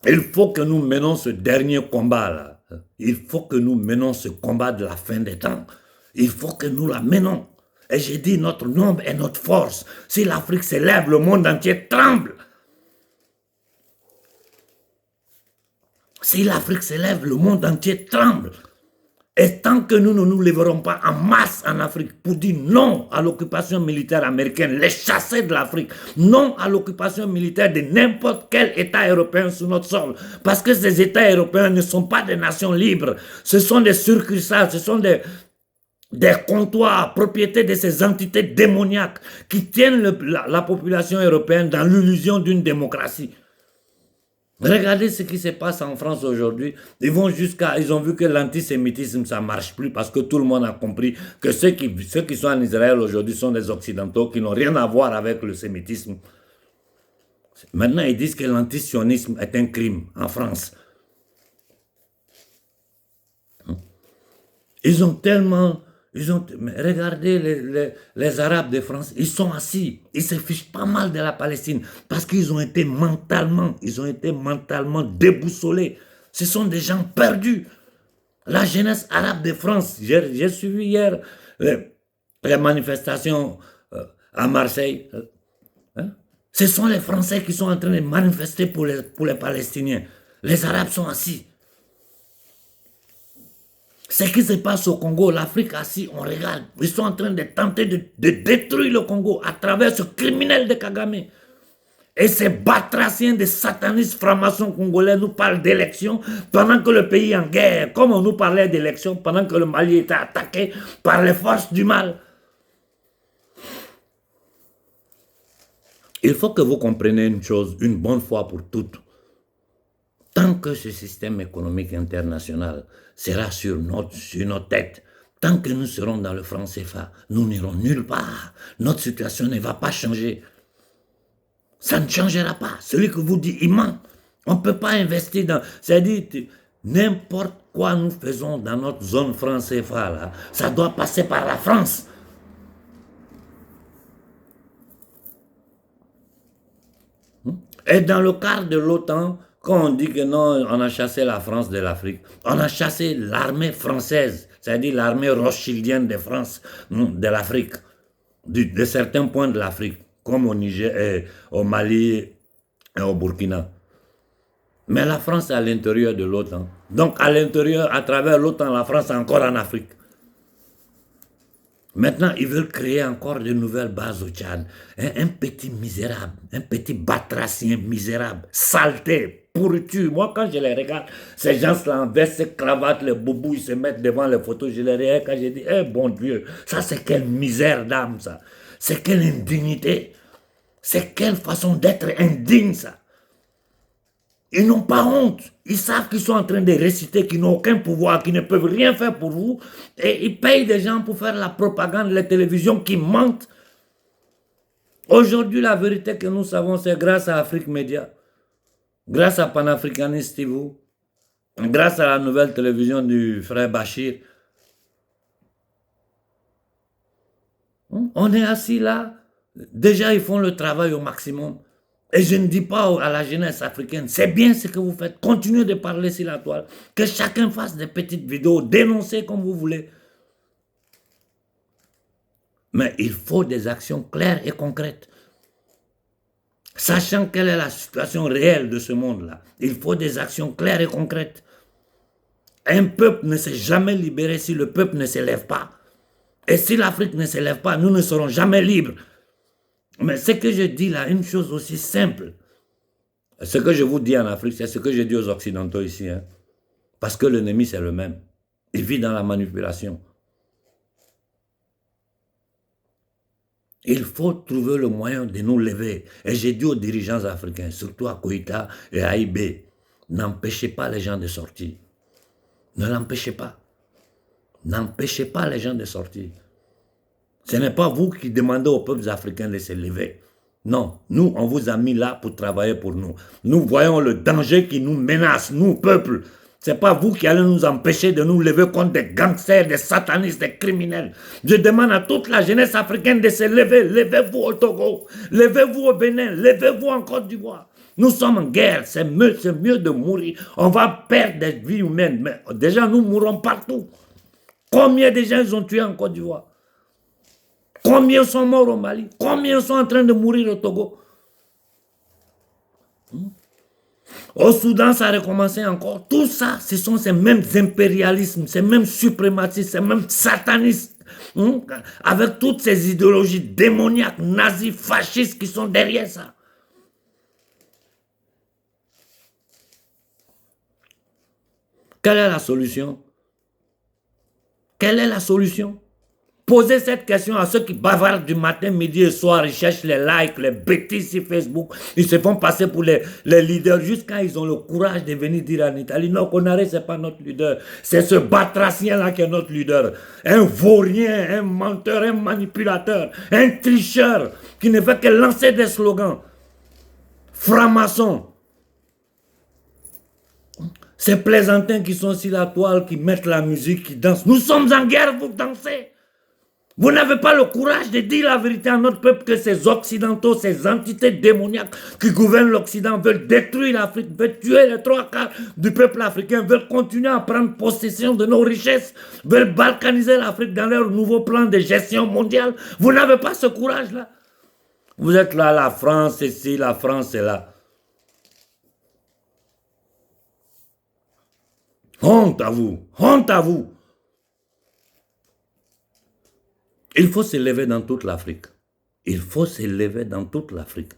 Il faut que nous menions ce dernier combat-là. Il faut que nous menions ce combat de la fin des temps. Il faut que nous la menons. Et j'ai dit, notre nombre est notre force. Si l'Afrique s'élève, le monde entier tremble. Si l'Afrique s'élève, le monde entier tremble. Et tant que nous ne nous lèverons pas en masse en Afrique pour dire non à l'occupation militaire américaine, les chasser de l'Afrique, non à l'occupation militaire de n'importe quel État européen sur notre sol, parce que ces États européens ne sont pas des nations libres, ce sont des succursales, ce sont des comptoirs, propriétés de ces entités démoniaques qui tiennent la population européenne dans l'illusion d'une démocratie. Regardez ce qui se passe en France aujourd'hui. Ils ont vu que l'antisémitisme, ça ne marche plus parce que tout le monde a compris que ceux qui sont en Israël aujourd'hui sont des Occidentaux qui n'ont rien à voir avec le sémitisme. Maintenant, ils disent que l'antisionisme est un crime en France. Ils ont tellement... regardez les Arabes de France, ils sont assis, ils se fichent pas mal de la Palestine parce qu'ils ont été mentalement déboussolés. Ce sont des gens perdus. La jeunesse arabe de France, j'ai suivi hier les manifestations à Marseille. Ce sont les Français qui sont en train de manifester pour les Palestiniens. Les Arabes sont assis. Ce qui se passe au Congo, l'Afrique assis, on regarde. Ils sont en train de tenter de détruire le Congo à travers ce criminel de Kagame. Et ces batraciens de satanistes francs-maçons congolais nous parlent d'élections pendant que le pays est en guerre. Comme on nous parlait d'élections pendant que le Mali était attaqué par les forces du mal. Il faut que vous compreniez une chose, une bonne fois pour toutes. Tant que ce système économique international sera sur notre tête, tant que nous serons dans le franc CFA, nous n'irons nulle part. Notre situation ne va pas changer. Ça ne changera pas. Celui que vous dit, il ment. On ne peut pas investir dans... C'est-à-dire, n'importe quoi nous faisons dans notre zone franc CFA, là, ça doit passer par la France. Et dans le cadre de l'OTAN, quand on dit que non, on a chassé la France de l'Afrique, on a chassé l'armée française, c'est-à-dire l'armée rothschildienne de France, de l'Afrique, de certains points de l'Afrique, comme au Niger, au Mali et au Burkina. Mais la France est à l'intérieur de l'OTAN. Donc à l'intérieur, à travers l'OTAN, la France est encore en Afrique. Maintenant, ils veulent créer encore de nouvelles bases au Tchad. Un petit misérable, un petit batracien misérable, saleté, pourriture. Moi, quand je les regarde, ces gens-là en veste, se cravatent, les boubous, ils se mettent devant les photos. Je les regarde quand je dis, eh bon Dieu, ça c'est quelle misère d'âme, ça. C'est quelle indignité. C'est quelle façon d'être indigne, ça. Ils n'ont pas honte. Ils savent qu'ils sont en train de réciter, qu'ils n'ont aucun pouvoir, qu'ils ne peuvent rien faire pour vous. Et ils payent des gens pour faire la propagande, les télévisions qui mentent. Aujourd'hui, la vérité que nous savons, c'est grâce à Afrique Média, grâce à Panafricaniste TV, grâce à la nouvelle télévision du frère Bachir. On est assis là. Déjà, ils font le travail au maximum. Et je ne dis pas à la jeunesse africaine, c'est bien ce que vous faites. Continuez de parler sur la toile. Que chacun fasse des petites vidéos, dénoncez comme vous voulez. Mais il faut des actions claires et concrètes. Sachant quelle est la situation réelle de ce monde-là, il faut des actions claires et concrètes. Un peuple ne s'est jamais libéré si le peuple ne s'élève pas. Et si l'Afrique ne s'élève pas, nous ne serons jamais libres. Mais ce que je dis là, une chose aussi simple, ce que je vous dis en Afrique, c'est ce que je dis aux Occidentaux ici. Hein. Parce que l'ennemi, c'est le même. Il vit dans la manipulation. Il faut trouver le moyen de nous lever. Et j'ai dit aux dirigeants africains, surtout à Koïta et à IB, n'empêchez pas les gens de sortir. Ne l'empêchez pas. N'empêchez pas les gens de sortir. Ce n'est pas vous qui demandez aux peuples africains de se lever. Non, nous, on vous a mis là pour travailler pour nous. Nous voyons le danger qui nous menace, nous, peuple. Ce n'est pas vous qui allez nous empêcher de nous lever contre des gangsters, des satanistes, des criminels. Je demande à toute la jeunesse africaine de se lever. Levez-vous au Togo, levez-vous au Bénin, levez-vous en Côte d'Ivoire. Nous sommes en guerre, c'est mieux de mourir. On va perdre des vies humaines, mais déjà nous mourrons partout. Combien de gens ils ont tués en Côte d'Ivoire? Combien sont morts au Mali? Combien sont en train de mourir au Togo? Au Soudan, ça a recommencé encore. Tout ça, ce sont ces mêmes impérialismes, ces mêmes suprémacistes, ces mêmes satanistes, avec toutes ces idéologies démoniaques, nazis, fascistes qui sont derrière ça. Quelle est la solution? Quelle est la solution? Posez cette question à ceux qui bavardent du matin, midi et soir, ils cherchent les likes, les bêtises sur Facebook, ils se font passer pour les leaders jusqu'à ils ont le courage de venir dire en Italie, non, Konaré, ce n'est pas notre leader, c'est ce batracien-là qui est notre leader. Un vaurien, un menteur, un manipulateur, un tricheur qui ne fait que lancer des slogans. Franc-maçon. Ces plaisantins qui sont sur la toile, qui mettent la musique, qui dansent. Nous sommes en guerre, vous dansez. Vous n'avez pas le courage de dire la vérité à notre peuple que ces Occidentaux, ces entités démoniaques qui gouvernent l'Occident veulent détruire l'Afrique, veulent tuer les 3/4 du peuple africain, veulent continuer à prendre possession de nos richesses, veulent balkaniser l'Afrique dans leur nouveau plan de gestion mondiale. Vous n'avez pas ce courage-là. Vous êtes là, la France est ici, la France est là. Honte à vous, honte à vous. Il faut se lever dans toute l'Afrique. Il faut se lever dans toute l'Afrique.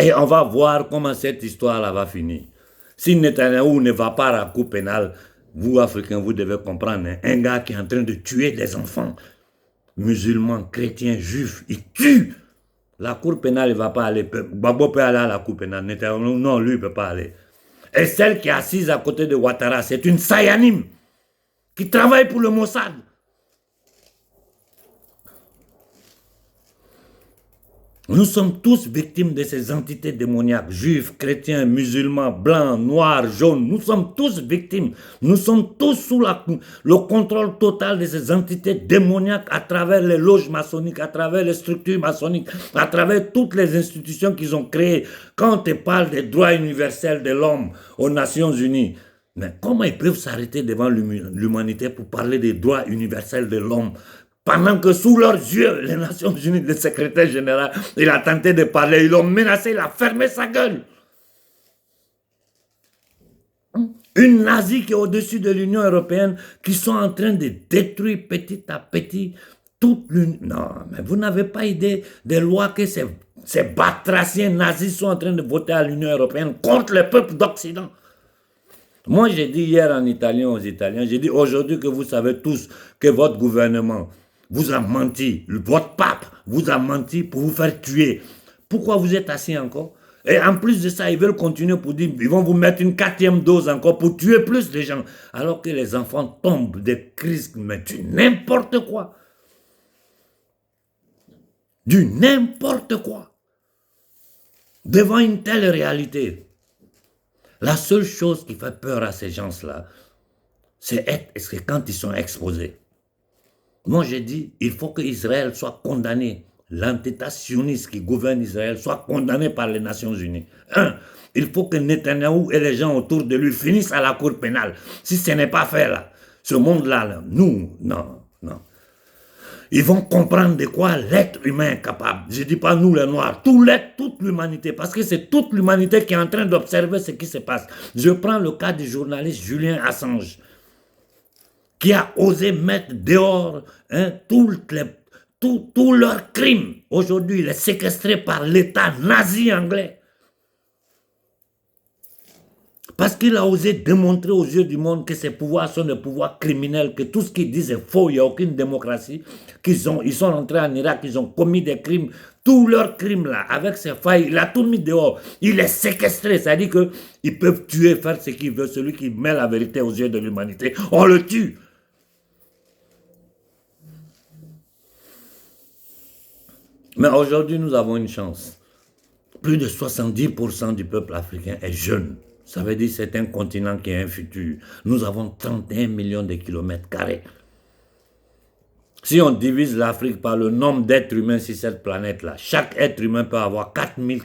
Et on va voir comment cette histoire-là va finir. Si Netanyahou ne va pas à la Cour pénale, vous, Africains, vous devez comprendre, hein, un gars qui est en train de tuer des enfants, musulmans, chrétiens, juifs, il tue. La Cour pénale, il ne va pas aller. Gbagbo peut aller à la Cour pénale. Netanyahou, non, lui, il ne peut pas aller. Et celle qui est assise à côté de Ouattara, c'est une Sayanim qui travaille pour le Mossad. Nous sommes tous victimes de ces entités démoniaques, juifs, chrétiens, musulmans, blancs, noirs, jaunes. Nous sommes tous victimes. Nous sommes tous sous le contrôle total de ces entités démoniaques à travers les loges maçonniques, à travers les structures maçonniques, à travers toutes les institutions qu'ils ont créées. Quand on te parle des droits universels de l'homme aux Nations Unies, mais comment ils peuvent s'arrêter devant l'humanité pour parler des droits universels de l'homme? Pendant que sous leurs yeux, les Nations Unies, le secrétaire général, il a tenté de parler, ils l'ont menacé, il a fermé sa gueule. Une nazie qui est au-dessus de l'Union européenne, qui sont en train de détruire petit à petit toute l'Union. Non, mais vous n'avez pas idée des lois que ces batraciens nazis sont en train de voter à l'Union européenne contre le peuple d'Occident. Moi, j'ai dit hier en italien aux Italiens, j'ai dit aujourd'hui que vous savez tous que votre gouvernement vous a menti, votre pape vous a menti pour vous faire tuer. Pourquoi vous êtes assis encore? Et en plus de ça, ils veulent continuer pour dire, ils vont vous mettre une 4e dose encore pour tuer plus de gens. Alors que les enfants tombent des crises, mais du n'importe quoi. Du n'importe quoi. Devant une telle réalité, la seule chose qui fait peur à ces gens-là, c'est quand ils sont exposés. Moi, j'ai dit, il faut que Israël soit condamné. L'entité sioniste qui gouverne Israël soit condamné par les Nations Unies. Il faut que Netanyahou et les gens autour de lui finissent à la cour pénale. Si ce n'est pas fait là, ce monde-là, là, nous, non. Ils vont comprendre de quoi l'être humain est capable. Je ne dis pas nous les Noirs, toute l'humanité, parce que c'est toute l'humanité qui est en train d'observer ce qui se passe. Je prends le cas du journaliste Julian Assange, qui a osé mettre dehors tous leurs crimes. Aujourd'hui, il est séquestré par l'État nazi anglais. Parce qu'il a osé démontrer aux yeux du monde que ces pouvoirs sont des pouvoirs criminels, que tout ce qu'ils disent est faux, il n'y a aucune démocratie, ils sont rentrés en Irak, ils ont commis des crimes, tous leurs crimes là, avec ses failles, il a tout mis dehors. Il est séquestré, c'est-à-dire qu'ils peuvent tuer, faire ce qu'ils veulent, celui qui met la vérité aux yeux de l'humanité, on le tue. Mais aujourd'hui, nous avons une chance. Plus de 70% du peuple africain est jeune. Ça veut dire que c'est un continent qui a un futur. Nous avons 31 millions de kilomètres carrés. Si on divise l'Afrique par le nombre d'êtres humains sur cette planète-là, chaque être humain peut avoir 4000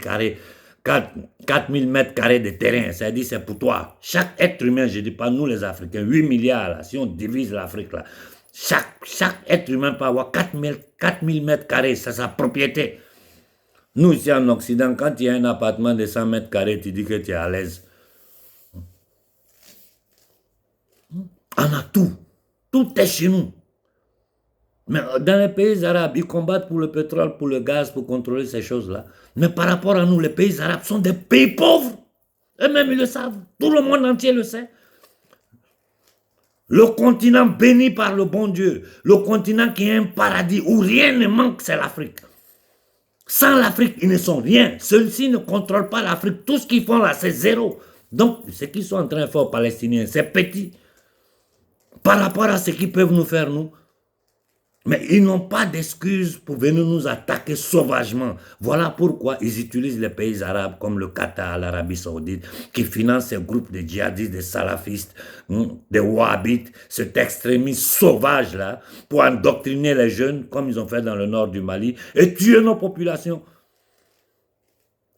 mètres carrés de terrain. Ça veut dire que c'est pour toi. Chaque être humain, je ne dis pas nous les Africains, 8 milliards, là, si on divise l'Afrique, là, chaque être humain peut avoir 4000 mètres carrés, c'est sa propriété. Nous, ici en Occident, quand il y a un appartement de 100 mètres carrés, tu dis que tu es à l'aise. On a tout. Tout est chez nous. Mais dans les pays arabes, ils combattent pour le pétrole, pour le gaz, pour contrôler ces choses-là. Mais par rapport à nous, les pays arabes sont des pays pauvres. Eux-mêmes, ils le savent. Tout le monde entier le sait. Le continent béni par le bon Dieu, le continent qui est un paradis où rien ne manque, c'est l'Afrique. Sans l'Afrique, ils ne sont rien. Ceux-ci ne contrôlent pas l'Afrique. Tout ce qu'ils font là, c'est zéro. Donc, ce qu'ils sont en train de faire aux Palestiniens, c'est petit. Par rapport à ce qu'ils peuvent nous faire, nous. Mais ils n'ont pas d'excuses pour venir nous attaquer sauvagement. Voilà pourquoi ils utilisent les pays arabes comme le Qatar, l'Arabie Saoudite, qui financent ces groupes de djihadistes, de salafistes, de wahhabites, cet extrémisme sauvage-là, pour endoctriner les jeunes, comme ils ont fait dans le nord du Mali, et tuer nos populations.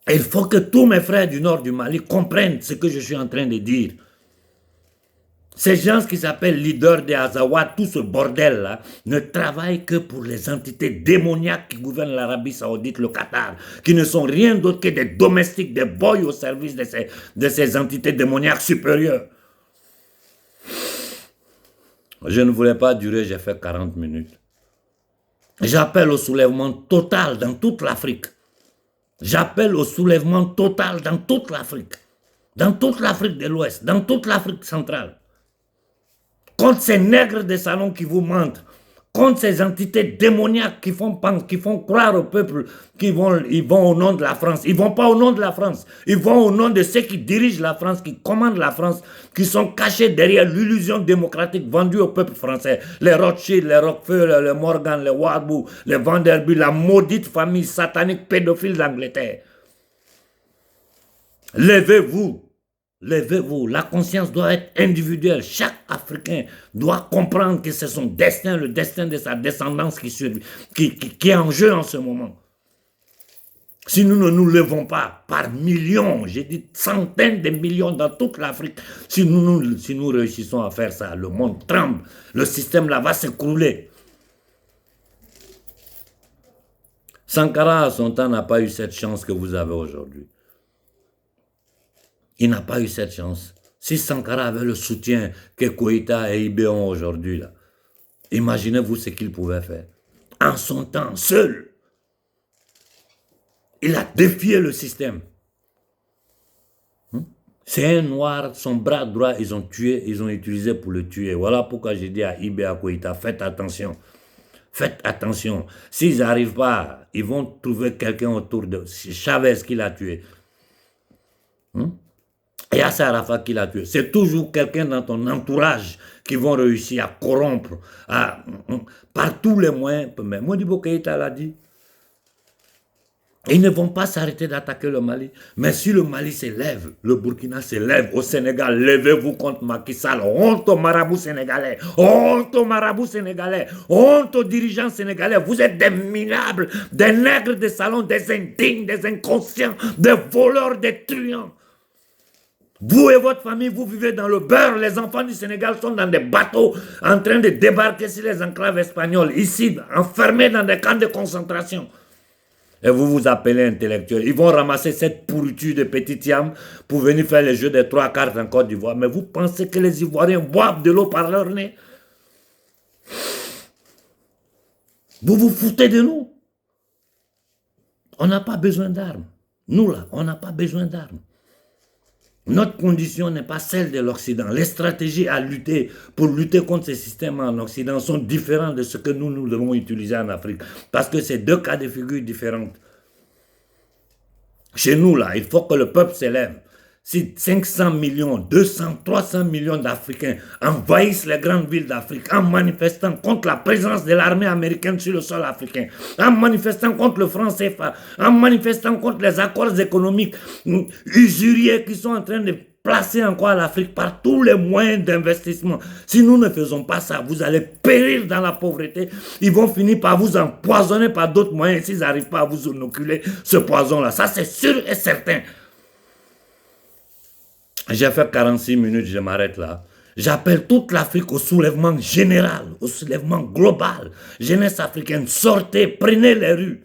Et il faut que tous mes frères du nord du Mali comprennent ce que je suis en train de dire. Ces gens qui s'appellent leaders des Azawad, tout ce bordel-là, ne travaillent que pour les entités démoniaques qui gouvernent l'Arabie Saoudite, le Qatar, qui ne sont rien d'autre que des domestiques, des boys au service de ces entités démoniaques supérieures. Je ne voulais pas durer, j'ai fait 40 minutes. J'appelle au soulèvement total dans toute l'Afrique. J'appelle au soulèvement total dans toute l'Afrique. Dans toute l'Afrique de l'Ouest, dans toute l'Afrique centrale. Contre ces nègres de salon qui vous mentent, contre ces entités démoniaques qui font croire au peuple qu'ils vont au nom de la France. Ils ne vont pas au nom de la France, ils vont au nom de ceux qui dirigent la France, qui commandent la France, qui sont cachés derrière l'illusion démocratique vendue au peuple français. Les Rothschild, les Rockefeller, les Morgan, les Warburg, les Vanderbilt, la maudite famille satanique pédophile d'Angleterre. Levez-vous. Levez-vous, la conscience doit être individuelle. Chaque Africain doit comprendre que c'est son destin, le destin de sa descendance qui est en jeu en ce moment. Si nous ne nous levons pas par millions, j'ai dit centaines de millions dans toute l'Afrique, si nous réussissons à faire ça, le monde tremble, le système là va s'écrouler. Sankara à son temps n'a pas eu cette chance que vous avez aujourd'hui. Il n'a pas eu cette chance. Si Sankara avait le soutien que Koïta et Ibé ont aujourd'hui, imaginez-vous ce qu'il pouvait faire. En son temps, seul, il a défié le système. C'est un noir, son bras droit, ils ont tué, ils ont utilisé pour le tuer. Voilà pourquoi j'ai dit à Ibé, à Koïta, faites attention. Faites attention. S'ils n'arrivent pas, ils vont trouver quelqu'un autour de Chavez qui l'a tué. Et Yasser Arafat qui l'a tué. C'est toujours quelqu'un dans ton entourage qui vont réussir à corrompre par tous les moyens. Mais Modibo Keïta l'a dit. Ils ne vont pas s'arrêter d'attaquer le Mali. Mais si le Mali s'élève, le Burkina s'élève, au Sénégal, levez-vous contre Macky Sall. Honte aux marabouts sénégalais. Honte aux marabouts sénégalais. Honte aux dirigeants sénégalais. Vous êtes des minables, des nègres de salon, des indignes, des inconscients, des voleurs, des truands. Vous et votre famille, vous vivez dans le beurre. Les enfants du Sénégal sont dans des bateaux en train de débarquer sur les enclaves espagnoles, ici, enfermés dans des camps de concentration. Et vous vous appelez intellectuel. Ils vont ramasser cette pourriture de petites yams pour venir faire les jeux des 3 cartes en Côte d'Ivoire. Mais vous pensez que les Ivoiriens boivent de l'eau par leur nez? Vous vous foutez de nous? On n'a pas besoin d'armes. Nous là, on n'a pas besoin d'armes. Notre condition n'est pas celle de l'Occident. Les stratégies à lutter pour lutter contre ces systèmes en Occident sont différentes de ce que nous devons utiliser en Afrique. Parce que c'est 2 cas de figure différents. Chez nous, là, il faut que le peuple s'élève. Si 500 millions, 200, 300 millions d'Africains envahissent les grandes villes d'Afrique en manifestant contre la présence de l'armée américaine sur le sol africain, en manifestant contre le franc CFA, en manifestant contre les accords économiques usuriers qui sont en train de placer encore l'Afrique par tous les moyens d'investissement. Si nous ne faisons pas ça, vous allez périr dans la pauvreté. Ils vont finir par vous empoisonner par d'autres moyens s'ils n'arrivent pas à vous inoculer ce poison-là. Ça, c'est sûr et certain. J'ai fait 46 minutes, je m'arrête là. J'appelle toute l'Afrique au soulèvement général, au soulèvement global. Jeunesse africaine, sortez, prenez les rues.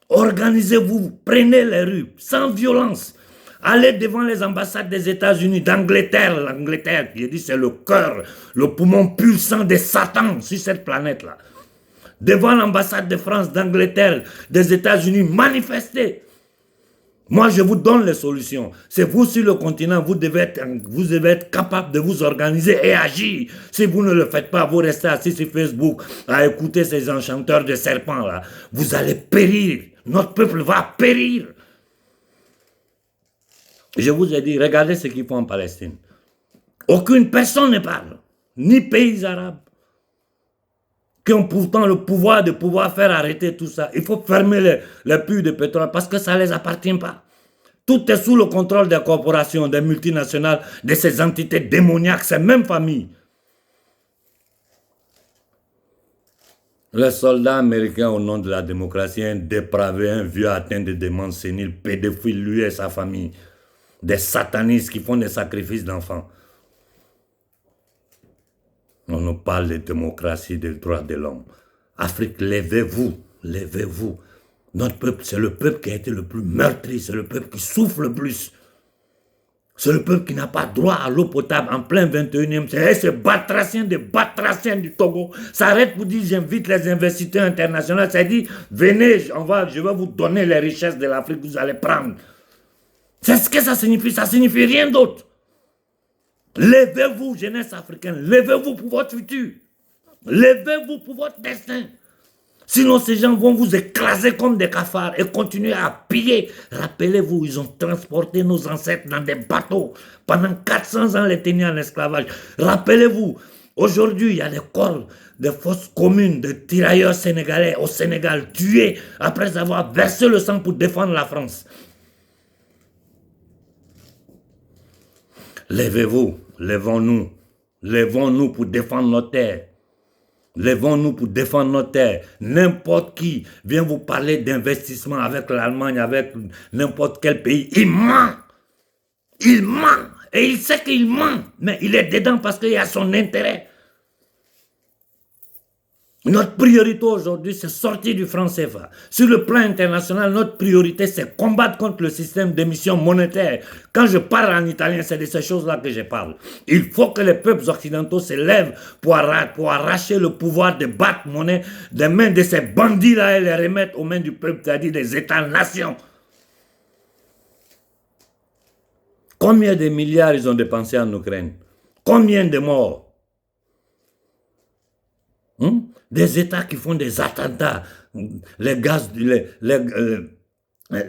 Organisez-vous, prenez les rues, sans violence. Allez devant les ambassades des États-Unis, d'Angleterre. L'Angleterre, j'ai dit, c'est le cœur, le poumon pulsant des satans sur cette planète-là. Devant l'ambassade de France, d'Angleterre, des États-Unis, manifestez. Moi, je vous donne les solutions. C'est vous sur le continent, vous devez être capable de vous organiser et agir. Si vous ne le faites pas, vous restez assis sur Facebook à écouter ces enchanteurs de serpents là. Vous allez périr. Notre peuple va périr. Je vous ai dit, regardez ce qu'ils font en Palestine. Aucune personne ne parle, ni pays arabes, qui ont pourtant le pouvoir de pouvoir faire arrêter tout ça. Il faut fermer les puits de pétrole parce que ça ne les appartient pas. Tout est sous le contrôle des corporations, des multinationales, de ces entités démoniaques, ces mêmes familles. Les soldats américains, au nom de la démocratie, un dépravé, un vieux atteint de démence sénile, pédophile, lui et sa famille. Des satanistes qui font des sacrifices d'enfants. On nous parle de démocratie, des droits de l'homme. Afrique, levez-vous, levez-vous. Notre peuple, c'est le peuple qui a été le plus meurtri, c'est le peuple qui souffre le plus. C'est le peuple qui n'a pas droit à l'eau potable en plein 21e siècle. Et ces batraciens du Togo s'arrêtent pour dire j'invite les investisseurs internationaux. Ça dit venez, je vais vous donner les richesses de l'Afrique, vous allez prendre. C'est ce que ça signifie, ça signifie rien d'autre. Levez-vous, jeunesse africaine, levez-vous pour votre futur. Levez-vous pour votre destin. Sinon, ces gens vont vous écraser comme des cafards et continuer à piller. Rappelez-vous, ils ont transporté nos ancêtres dans des bateaux. Pendant 400 ans, les tenaient en esclavage. Rappelez-vous, aujourd'hui, il y a des corps, des fosses communes, de tirailleurs sénégalais au Sénégal, tués après avoir versé le sang pour défendre la France. Levez-vous, levons-nous. Levons-nous pour défendre nos terres. Levons-nous pour défendre nos terres. N'importe qui vient vous parler d'investissement avec l'Allemagne, avec n'importe quel pays. Il ment. Il ment. Et il sait qu'il ment. Mais il est dedans parce qu'il a son intérêt. Notre priorité aujourd'hui, c'est sortir du franc CFA. Sur le plan international, notre priorité, c'est combattre contre le système d'émission monétaire. Quand je parle en italien, c'est de ces choses-là que je parle. Il faut que les peuples occidentaux se lèvent pour arracher le pouvoir de battre monnaie des mains de ces bandits-là et les remettre aux mains du peuple, c'est-à-dire des États-nations. Combien de milliards ils ont dépensé en Ukraine? Combien de morts? Des États qui font des attentats, les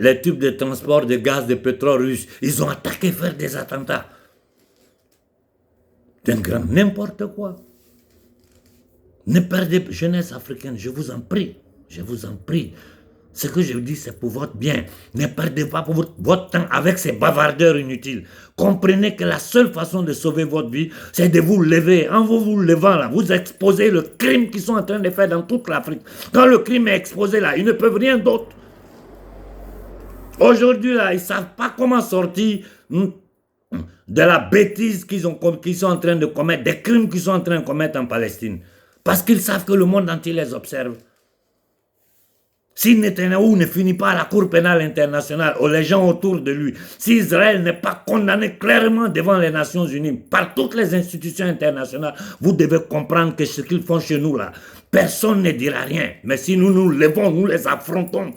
les tubes de transport de gaz, de pétrole russe. Ils ont attaqué, faire des attentats. C'est n'importe quoi. Ne perdez, jeunesse africaine, je vous en prie. Je vous en prie. Ce que je vous dis, c'est pour votre bien. Ne perdez pas votre temps avec ces bavardeurs inutiles. Comprenez que la seule façon de sauver votre vie, c'est de vous lever. En vous levant là, vous exposez le crime qu'ils sont en train de faire dans toute l'Afrique. Quand le crime est exposé là, ils ne peuvent rien d'autre. Aujourd'hui là, ils ne savent pas comment sortir de la bêtise qu'ils sont en train de commettre, des crimes qu'ils sont en train de commettre en Palestine. Parce qu'ils savent que le monde entier les observe. Si Netanyahou ne finit pas à la Cour pénale internationale ou les gens autour de lui, si Israël n'est pas condamné clairement devant les Nations Unies, par toutes les institutions internationales, vous devez comprendre que ce qu'ils font chez nous là, personne ne dira rien. Mais si nous nous levons, nous les affrontons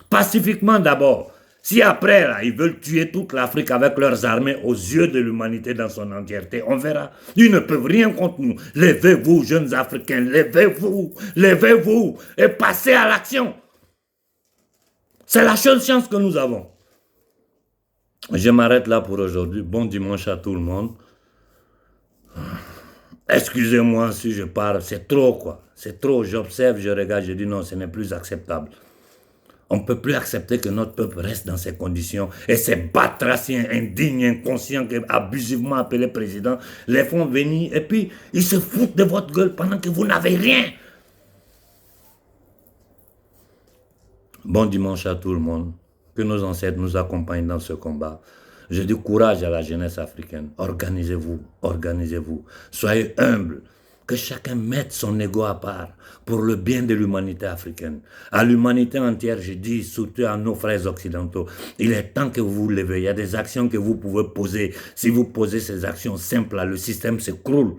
pacifiquement d'abord. Si après, là, ils veulent tuer toute l'Afrique avec leurs armées aux yeux de l'humanité dans son entièreté, on verra. Ils ne peuvent rien contre nous. Levez-vous, jeunes Africains, levez-vous et passez à l'action. C'est la seule chance que nous avons. Je m'arrête là pour aujourd'hui. Bon dimanche à tout le monde. Excusez-moi si je parle, c'est trop quoi. C'est trop, j'observe, je regarde, je dis non, ce n'est plus acceptable. On ne peut plus accepter que notre peuple reste dans ces conditions. Et ces batraciens indignes, inconscients, abusivement appelés présidents, les font venir et puis ils se foutent de votre gueule pendant que vous n'avez rien. Bon dimanche à tout le monde. Que nos ancêtres nous accompagnent dans ce combat. Je dis courage à la jeunesse africaine. Organisez-vous, organisez-vous. Soyez humbles. Que chacun mette son ego à part pour le bien de l'humanité africaine. À l'humanité entière, je dis, surtout à nos frères occidentaux, il est temps que vous vous levez. Il y a des actions que vous pouvez poser. Si vous posez ces actions simples, là, le système s'écroule.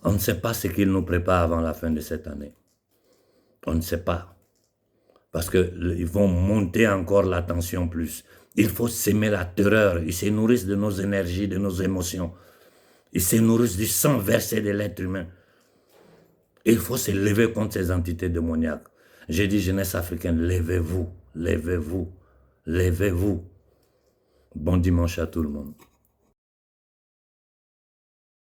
On ne sait pas ce qu'il nous prépare avant la fin de cette année. On ne sait pas. Parce qu'ils vont monter encore la tension plus. Il faut s'aimer la terreur. Ils se nourrissent de nos énergies, de nos émotions. Ils se nourrissent du sang versé de l'être humain. Il faut se lever contre ces entités démoniaques. J'ai dit, jeunesse africaine, levez-vous, levez-vous, levez-vous. Bon dimanche à tout le monde.